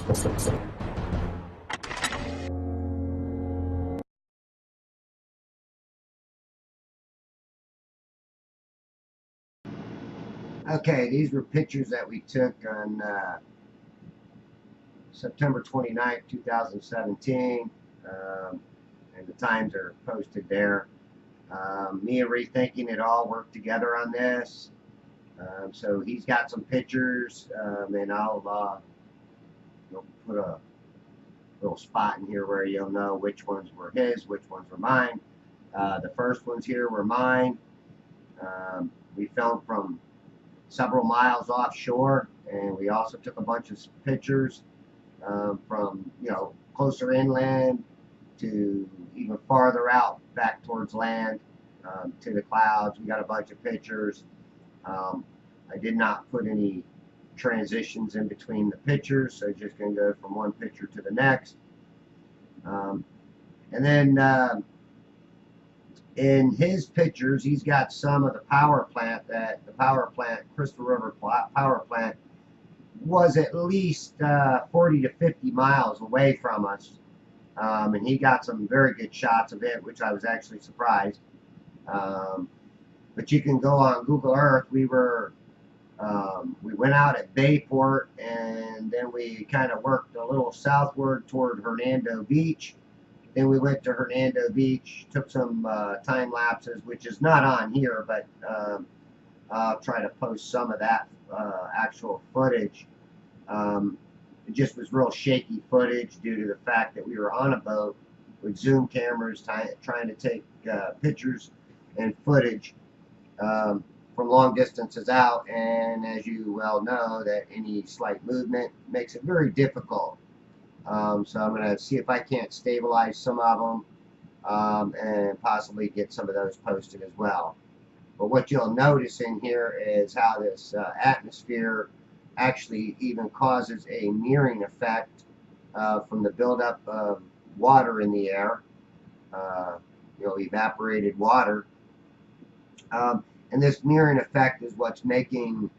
Okay, these were pictures that we took on September 29th, 2017, and the times are posted there. Me and Rethinking it all worked together on this. So he's got some pictures, and I'll put a little spot in here where you'll know which ones were his, which ones were mine. The first ones here were mine. We filmed from several miles offshore, and we also took a bunch of pictures from closer inland to even farther out back towards land, to the clouds. We got a bunch of pictures. I did not put any transitions in between the pictures, so just going to go from one picture to the next. And then in his pictures, he's got some of the power plant, Crystal River power plant, was at least 40 to 50 miles away from us. And he got some very good shots of it, which I was actually surprised. But you can go on Google Earth. We went out at Bayport, and then we kind of worked a little southward toward Hernando Beach. Then we went to Hernando Beach, took some time lapses, which is not on here, but I'll try to post some of that actual footage. It just was real shaky footage due to the fact that we were on a boat with zoom cameras trying to take pictures and footage from long distances out, and as you well know, that any slight movement makes it very difficult. So I'm going to see if I can't stabilize some of them and possibly get some of those posted as well. But what you'll notice in here is how this atmosphere actually even causes a mirroring effect from the buildup of water in the air, evaporated water. And this mirroring effect is what's making,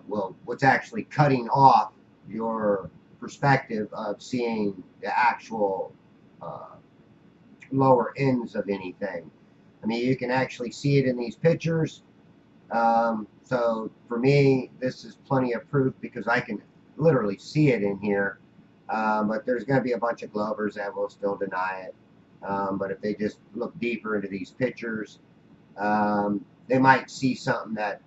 what's actually cutting off your perspective of seeing the actual lower ends of anything. I mean, you can actually see it in these pictures. So for me, this is plenty of proof because I can literally see it in here. But there's going to be a bunch of Glovers that will still deny it. But if they just look deeper into these pictures, they might see something that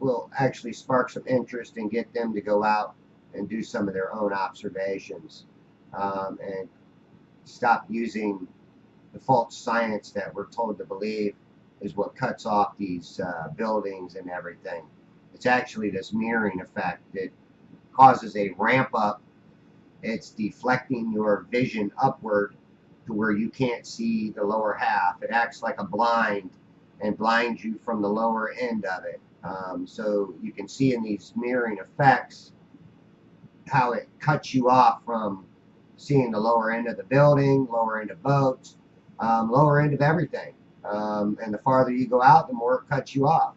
will actually spark some interest and get them to go out and do some of their own observations, and stop using the false science that we're told to believe is what cuts off these buildings and everything. It's actually this mirroring effect that causes a ramp up. It's deflecting your vision upward to where you can't see the lower half. It acts like a blind and blinds you from the lower end of it. So you can see in these mirroring effects how it cuts you off from seeing the lower end of the building, lower end of boats, lower end of everything. And the farther you go out, the more it cuts you off,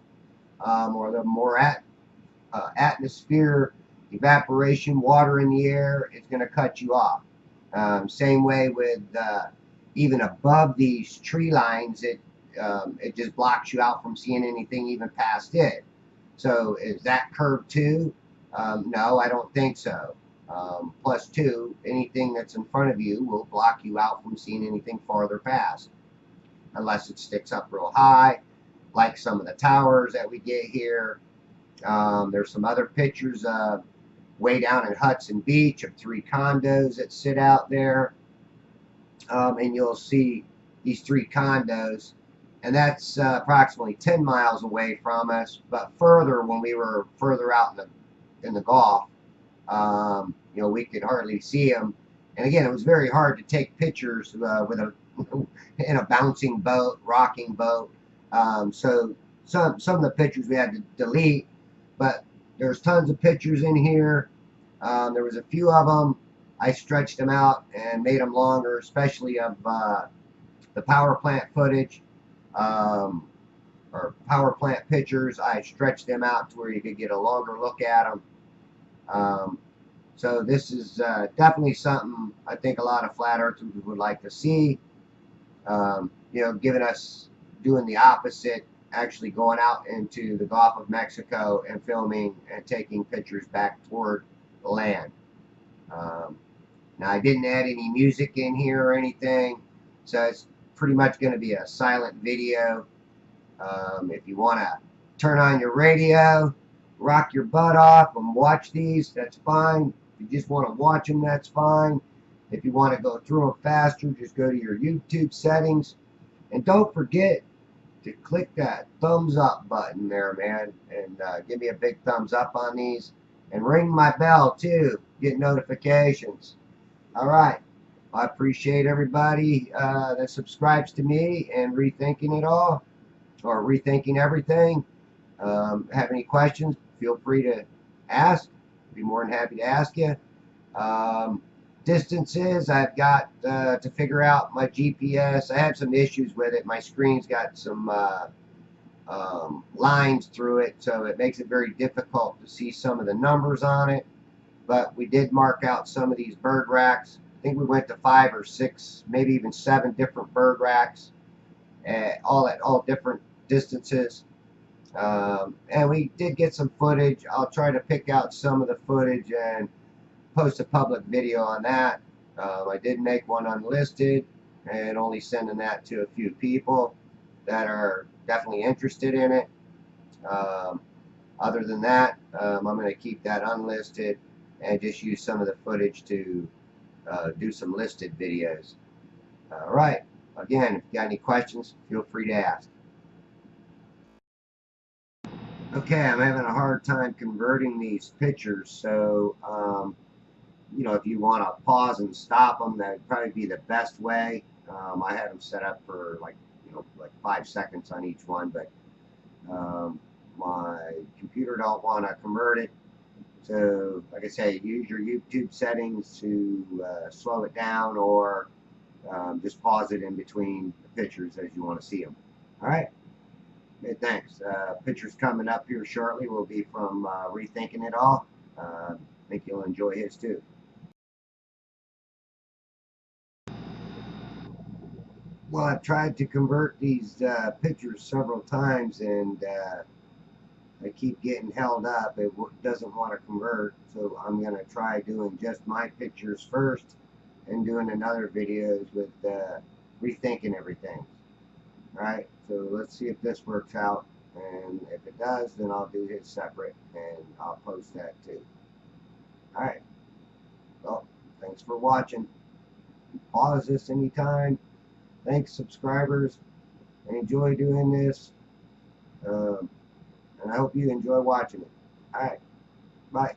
or the more atmosphere, evaporation, water in the air, it's going to cut you off. Same way with even above these tree lines, it just blocks you out from seeing anything even past it. So is that curved too? No, I don't think so. Plus two, anything that's in front of you will block you out from seeing anything farther past, unless it sticks up real high, like some of the towers that we get here. There's some other pictures way down in Hudson Beach of 3 condos that sit out there, and you'll see these 3 condos, and that's approximately 10 miles away from us. But further, when we were further out in the Gulf, we could hardly see them. And again, it was very hard to take pictures with in a bouncing boat, rocking boat. So some of the pictures we had to delete, but there's tons of pictures in here. There was a few of them. I stretched them out and made them longer, especially of the power plant footage, or power plant pictures. I stretched them out to where you could get a longer look at them. So this is definitely something I think a lot of flat earthers would like to see. Giving us doing the opposite, actually going out into the Gulf of Mexico and filming and taking pictures back toward the land. Now I didn't add any music in here or anything, so it's pretty much going to be a silent video. If you want to turn on your radio, rock your butt off and watch these, that's fine. If you just want to watch them, that's fine. If you want to go through them faster, just go to your YouTube settings. And don't forget to click that thumbs up button there, man. And give me a big thumbs up on these. And ring my bell, too. Get notifications. All right. I appreciate everybody that subscribes to me and Rethinking It All, or Rethinking Everything. Have any questions, feel free to ask. I'd be more than happy to ask you. Distances, I've got to figure out my GPS. I have some issues with it. My screen's got some lines through it, so it makes it very difficult to see some of the numbers on it. But we did mark out some of these bird racks. I think we went to 5 or 6, maybe even 7 different bird racks, all at all different distances. And we did get some footage. I'll try to pick out some of the footage and post a public video on that. I did make one unlisted and only sending that to a few people that are definitely interested in it. Other than that, I'm going to keep that unlisted and just use some of the footage to do some listed videos. All right. Again, if you got any questions, feel free to ask. Okay, I'm having a hard time converting these pictures, so if you want to pause and stop them, that would probably be the best way. I had them set up for like 5 seconds on each one, but my computer don't want to convert it. So, like I say, use your YouTube settings to slow it down, or just pause it in between the pictures as you want to see them. All right. Okay, thanks. Pictures coming up here shortly will be from Rethinking It All. I think you'll enjoy his too. Well, I've tried to convert these pictures several times, and I keep getting held up. It doesn't want to convert, so I'm going to try doing just my pictures first and doing another videos with Rethinking Everything. All right, so let's see if this works out, and if it does, then I'll do his separate, and I'll post that too. All right, well, thanks for watching. Pause this anytime. Thanks, subscribers. I enjoy doing this, and I hope you enjoy watching it. All right, bye.